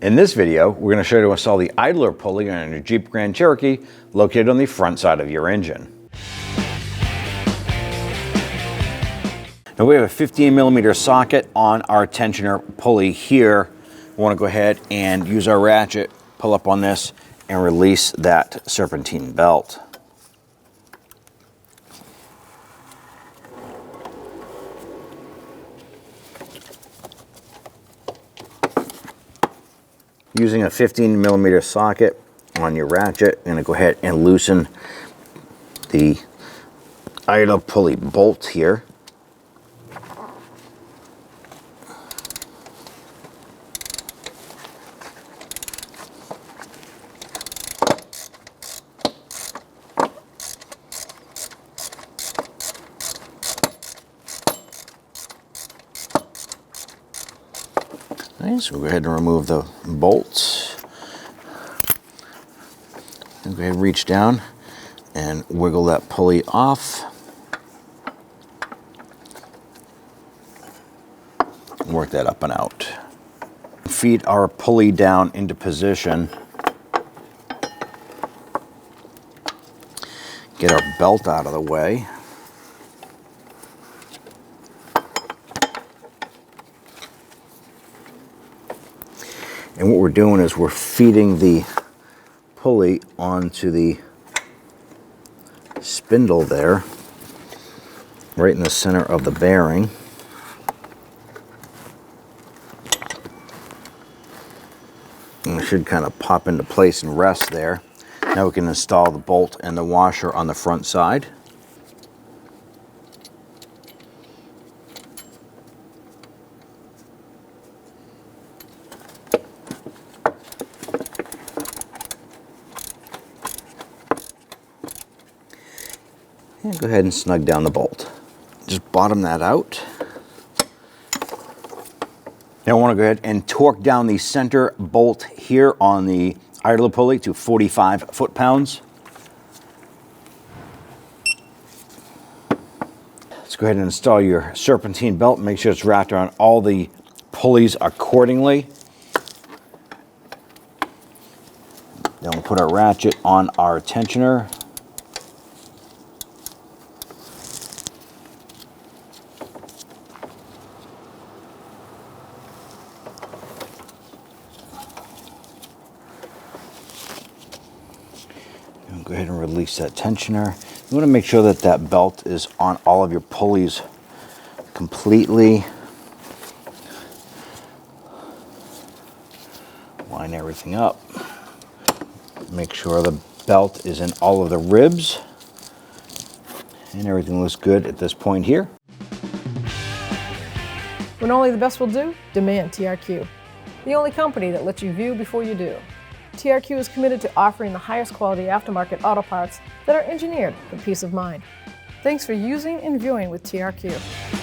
In this video, we're going to show you how to install the idler pulley on your Jeep Grand Cherokee located on the front side of your engine. Now we have a 15mm socket on our tensioner pulley here. We want to go ahead and use our ratchet, pull up on this, and release that serpentine belt. Using a 15mm socket on your ratchet, I'm going to go ahead and loosen the idler pulley bolt here. Okay, so we'll go ahead and remove the bolts. And go ahead and reach down and wiggle that pulley off. Work that up and out. Feed our pulley down into position. Get our belt out of the way. And what we're doing is we're feeding the pulley onto the spindle there, right in the center of the bearing. And it should kind of pop into place and rest there. Now we can install the bolt and the washer on the front side. And go ahead and snug down the bolt. Just bottom that out. Now I want to go ahead and torque down the center bolt here on the idler pulley to 45 foot-pounds. Let's go ahead and install your serpentine belt. Make sure it's wrapped around all the pulleys accordingly. Then we'll put our ratchet on our tensioner. Go ahead and release that tensioner. You want to make sure that that belt is on all of your pulleys completely. Line everything up. Make sure the belt is in all of the ribs. And everything looks good at this point here. When only the best will do, demand TRQ. The only company that lets you view before you do. TRQ is committed to offering the highest quality aftermarket auto parts that are engineered for peace of mind. Thanks for using and viewing with TRQ.